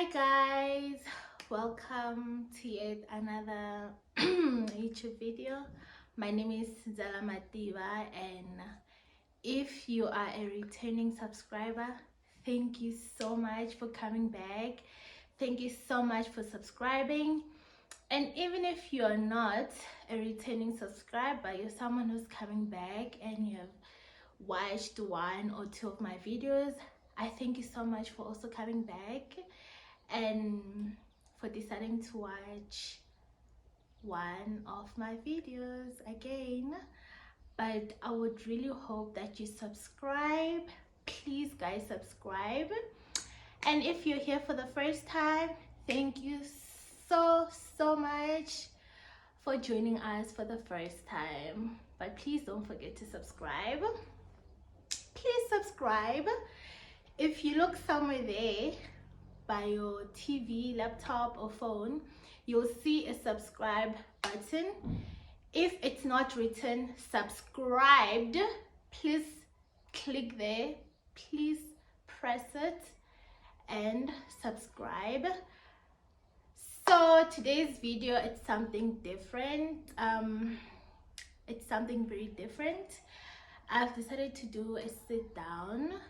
Hi guys, welcome to yet another YouTube video. My name is Ndzalama Tiba, and if you are a returning subscriber, thank you so much for coming back. Thank you so much for subscribing. And even if you're not a returning subscriber, you're someone who's coming back and you have watched one or two of my videos, I thank you so much for also coming back and for deciding to watch one of my videos again. But I would really hope that you subscribe. Please guys, subscribe. And if you're here for the first time, thank you so much for joining us for the first time. But please don't forget to subscribe. Please subscribe. If you look somewhere there by your TV, laptop or phone, you'll see a subscribe button. If it's not written subscribed, please click there, please press it and subscribe. So today's video, it's something different. It's something very different. I've decided to do a sit down.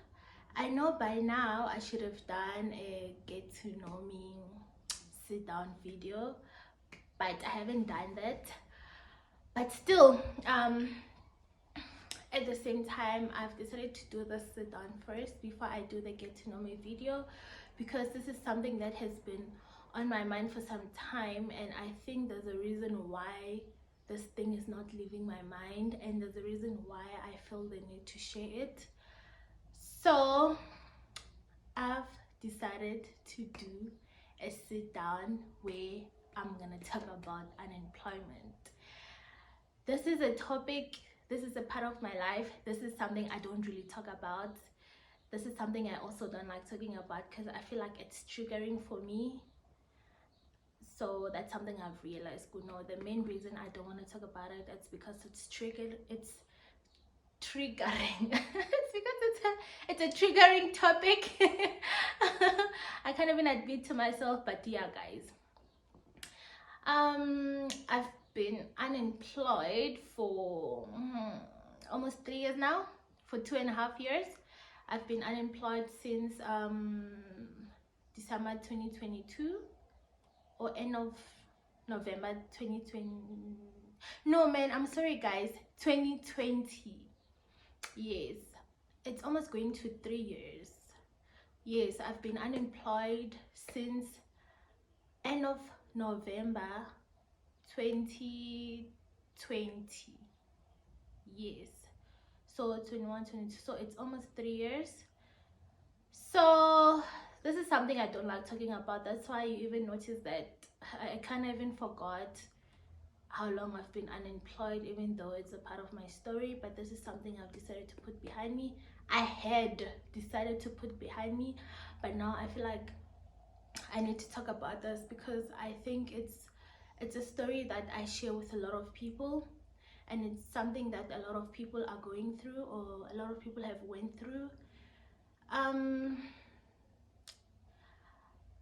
I know by now I should have done a get to know me sit down video, but I haven't done that. But still, at the same time, I've decided to do the sit down first before I do the get to know me video, because this is something that has been on my mind for some time, and I think there's a reason why this thing is not leaving my mind, and there's a reason why I feel the need to share it. So I've decided to do a sit down where I'm gonna talk about unemployment. This is a topic, this is a part of my life, this is something I don't really talk about. This is something I also don't like talking about because I feel like it's triggering for me. So that's something I've realized. You know, the main reason I don't want to talk about it, it's because it's triggering. It's because it's a triggering topic. I can't even admit to myself, but yeah guys, I've been unemployed for almost 3 years now. For 2.5 years I've been unemployed since December 2022 or end of November 2020. No man, I'm sorry guys, 2020. Yes, it's almost going to 3 years. Yes, I've been unemployed since end of November 2020. Yes, so 21, 22, so it's almost 3 years. So this is something I don't like talking about. That's why you even notice that I kind of even forgot how long I've been unemployed, even though it's a part of my story. But this is something I've decided to put behind me. I had decided to put behind me, but now I feel like I need to talk about this because I think it's a story that I share with a lot of people, and it's something that a lot of people are going through, or a lot of people have went through.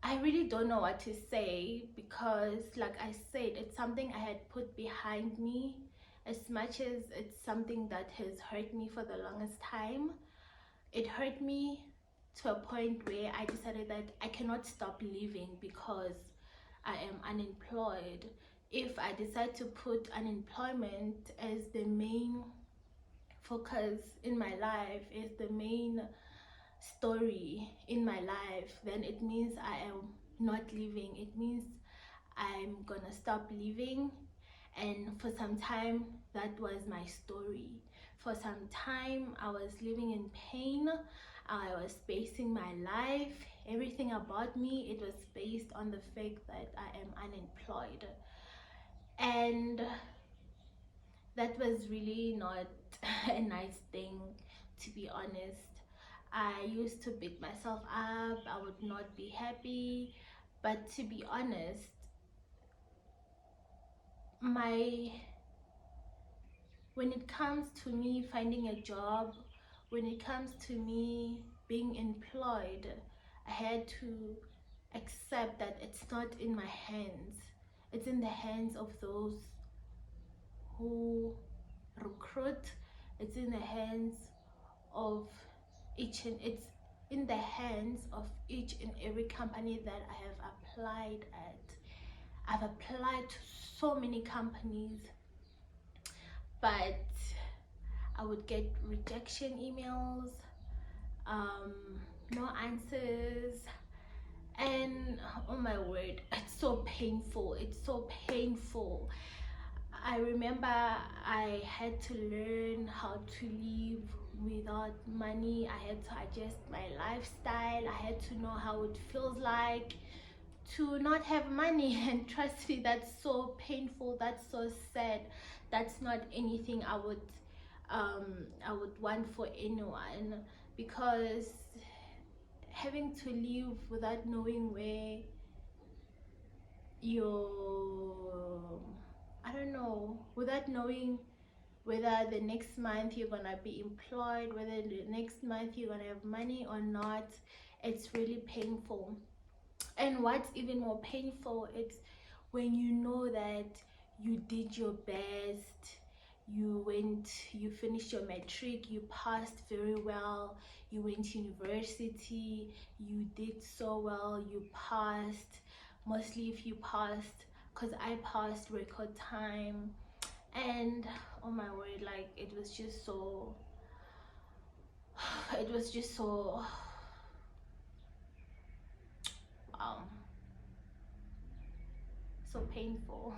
I really don't know what to say because, like I said, it's something I had put behind me. As much as it's something that has hurt me for the longest time, it hurt me to a point where I decided that I cannot stop living because I am unemployed. If I decide to put unemployment as the main focus in my life, as the main story in my life, then it means I am not living. It means I'm gonna stop living. And for some time that was my story. For some time I was living in pain. I was basing my life, everything about me, it was based on the fact that I am unemployed. And that was really not a nice thing, to be honest. I used to beat myself up, I would not be happy, but to be honest, when it comes to me finding a job, when it comes to me being employed, I had to accept that it's not in my hands. It's in the hands of those who recruit. It's in the hands of it's in the hands of each and every company that I have applied at. I've applied to so many companies, but I would get rejection emails, no answers, and oh my word, it's so painful. It's so painful. I remember I had to learn how to live without money. I had to adjust my lifestyle. I had to know how it feels like to not have money. And trust me, that's so painful. That's so sad. That's not anything I would want for anyone, because having to live without knowing where your I don't know, without knowing whether the next month you're gonna be employed, whether the next month you're gonna have money or not, it's really painful. And what's even more painful, it's when you know that you did your best, you finished your matric, you passed very well, you went to university, you did so well, you passed, mostly if you passed, because I passed record time. And oh my word, like it was just so it was just so um so painful.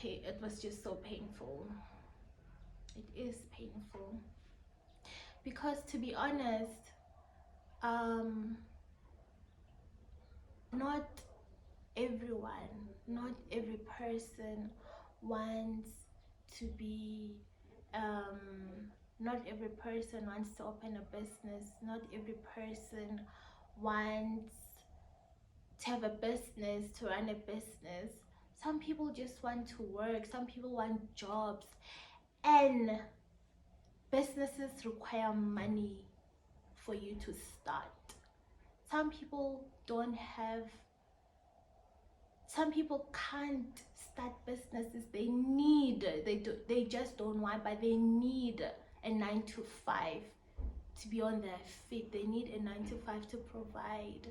It was just so painful. It is painful, because to be honest, um not not every person wants to be not every person wants to open a business. Not every person wants to have a business, to run a business. Some people just want to work, some people want jobs, and businesses require money for you to start. Some people don't have Some people can't start businesses. They just don't want, but they need a 9 to 5 to be on their feet. They need a 9 to 5 to provide.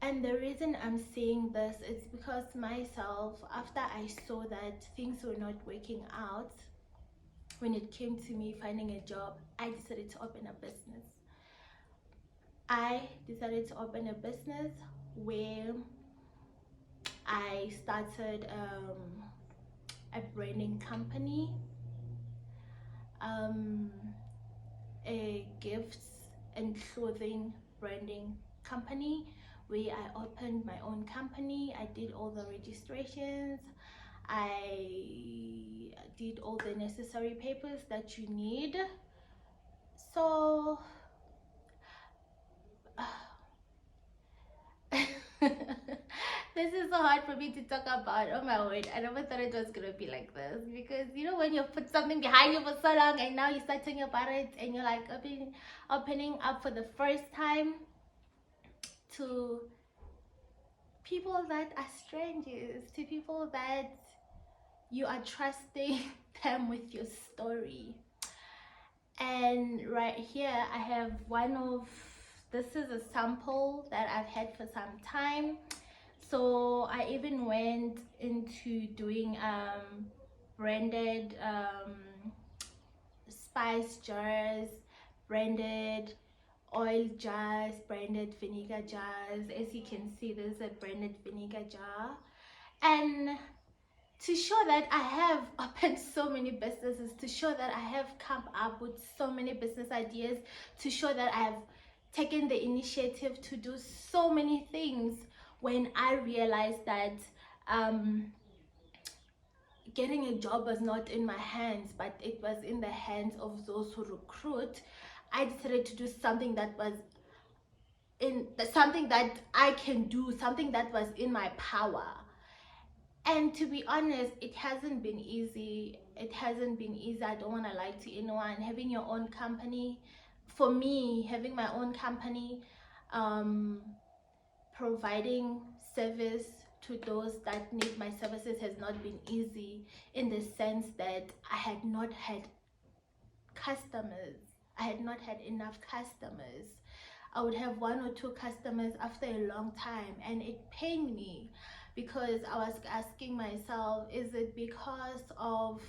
And the reason I'm saying this is because myself, after I saw that things were not working out when it came to me finding a job, I decided to open a business. I decided to open a business where I started a branding company, a gifts and clothing branding company, where I opened my own company. I did all the registrations, I did all the necessary papers that you need. So this is so hard for me to talk about. Oh my word, I never thought it was gonna be like this, because you know when you put something behind you for so long and now you start talking about it and you're like opening up for the first time to people that are strangers, to people that you are trusting them with your story. And right here I have this is a sample that I've had for some time. So I even went into doing branded spice jars, branded oil jars, branded vinegar jars. As you can see, there's a branded vinegar jar. And to show that I have opened so many businesses, to show that I have come up with so many business ideas, to show that I have taken the initiative to do so many things, when I realized that getting a job was not in my hands, but it was in the hands of those who recruit, I decided to do something that was something that I can do, something that was in my power. And to be honest, it hasn't been easy. It hasn't been easy. I don't want to lie to anyone. Having your own company, for me, having my own company, providing service to those that need my services has not been easy, in the sense that I had not had customers. I had not had enough customers. I would have 1 or 2 customers after a long time, and it pained me because I was asking myself, is it because of,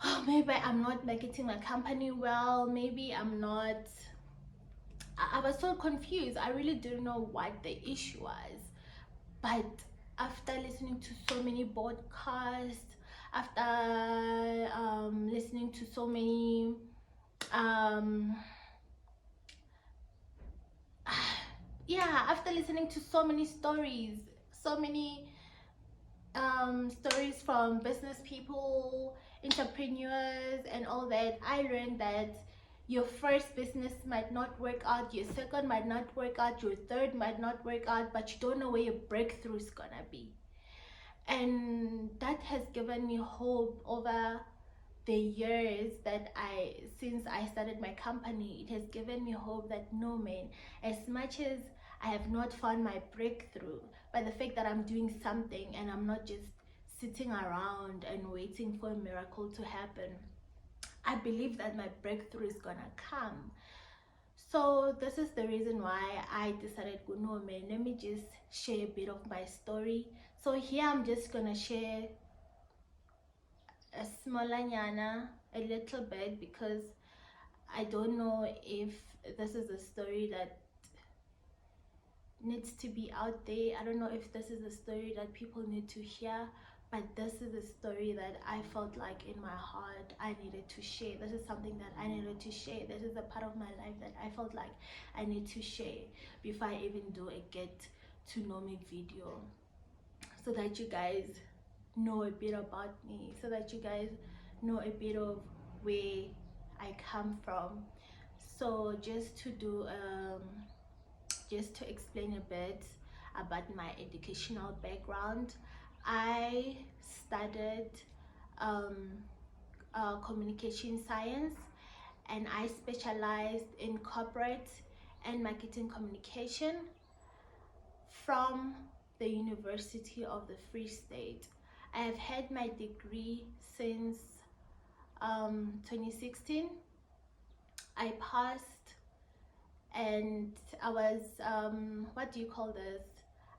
oh, maybe I'm not marketing my company well, maybe I'm not. I was so confused. I really didn't know what the issue was. But after listening to so many podcasts, after listening to so many yeah, after listening to so many stories, so many stories from business people, entrepreneurs, and all that, I learned that your first business might not work out, your second might not work out, your third might not work out, but you don't know where your breakthrough is gonna be. And that has given me hope over the years that since I started my company. It has given me hope that, no man, as much as I have not found my breakthrough, but the fact that I'm doing something and I'm not just sitting around and waiting for a miracle to happen, I believe that my breakthrough is gonna come. So this is the reason why I decided, no man, let me just share a bit of my story. So here I'm just gonna share a smallanyana, a little bit, because I don't know if this is a story that needs to be out there. I don't know if this is a story that people need to hear, but this is a story that I felt like in my heart I needed to share. This is something that I needed to share. This is a part of my life that I felt like I need to share before I even do a get to know me video, so that you guys know a bit about me, so that you guys know a bit of where I come from. So just to explain a bit about my educational background, I studied um, communication science, and I specialized in corporate and marketing communication from the University of the Free State. I have had my degree since 2016. I passed, and I was, what do you call this?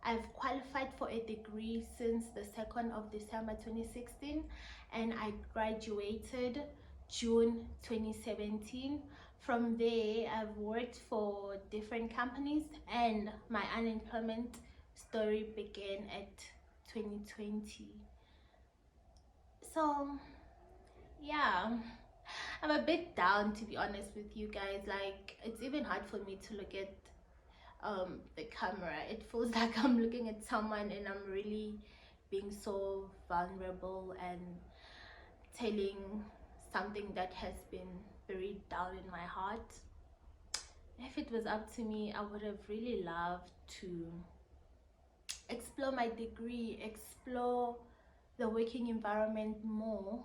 I've qualified for a degree since the 2nd of December 2016, and I graduated June 2017. From there, I've worked for different companies, and my unemployment story began at 2020. So yeah, I'm a bit down, to be honest with you guys. Like, it's even hard for me to look at the camera. It feels like I'm looking at someone and I'm really being so vulnerable and telling something that has been very down in my heart. If it was up to me, I would have really loved to explore my degree, explore the working environment more,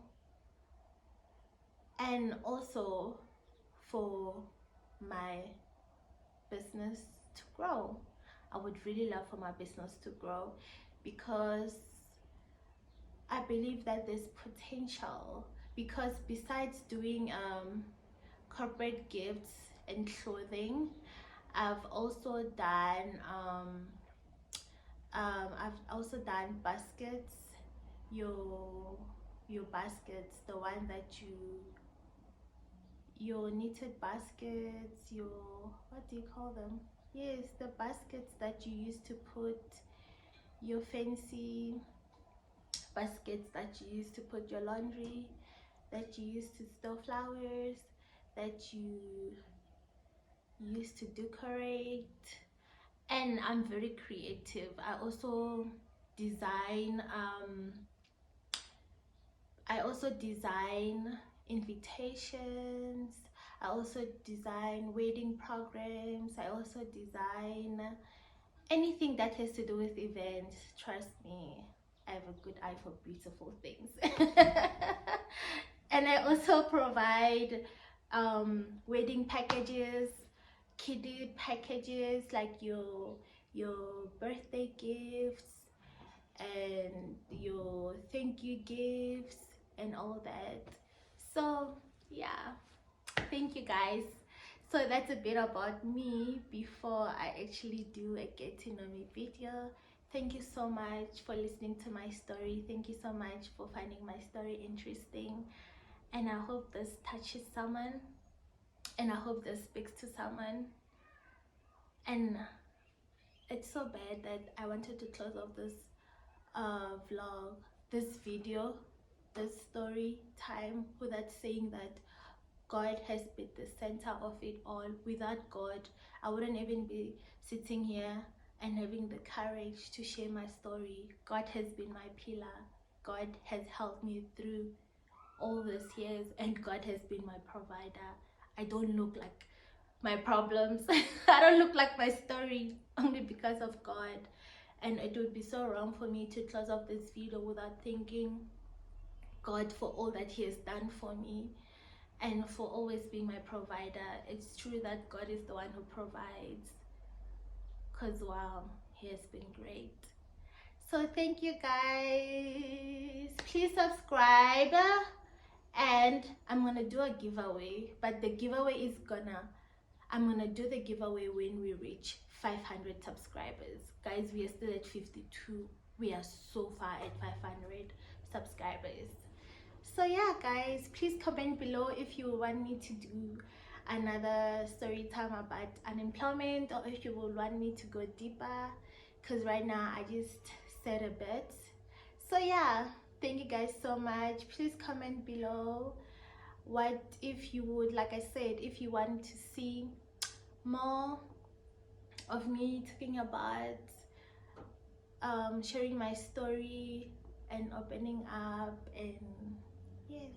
and also for my business to grow. I would really love for my business to grow, because I believe that there's potential. Because besides doing corporate gifts and clothing, I've also done baskets. Your baskets, the one that your knitted baskets, your, what do you call them? Yes, the baskets that you used to put your fancy baskets, that you used to put your laundry, that you used to store flowers, that you used to decorate. And I'm very creative. I also design invitations. I also design wedding programs. I also design anything that has to do with events. Trust me, I have a good eye for beautiful things. And I also provide wedding packages, kiddie packages, like your birthday gifts and your thank you gifts and all that. So yeah, thank you guys. So that's a bit about me before I actually do a get to know me video. Thank you so much for listening to my story. Thank you so much for finding my story interesting, and I hope this touches someone, and I hope this speaks to someone. And it's so bad that I wanted to close off this vlog, this video, this story time without saying that God has been the center of it all. Without God, I wouldn't even be sitting here and having the courage to share my story. God has been my pillar. God has helped me through all these years, and God has been my provider. I don't look like my problems. I don't look like my story only because of God. And it would be so wrong for me to close off this video without thanking God for all that He has done for me and for always being my provider. It's true that God is the one who provides, because wow, He has been great. So thank you guys. Please subscribe, and I'm gonna do a giveaway, but the giveaway is I'm gonna do the giveaway when we reach 500 subscribers. Guys, we are still at 52. We are so far at 500 subscribers. So yeah guys, please comment below if you want me to do another story time about unemployment, or if you would want me to go deeper, because right now I just said a bit. So yeah, thank you guys so much. Please comment below what, if you would, like I said, if you want to see more of me talking about sharing my story and opening up. And yes,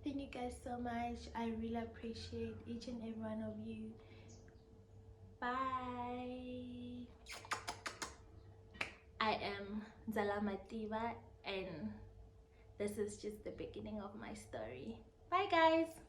thank you guys so much. I really appreciate each and every one of you. Bye. I am Ndzalama Tiba, and this is just the beginning of my story. Bye guys.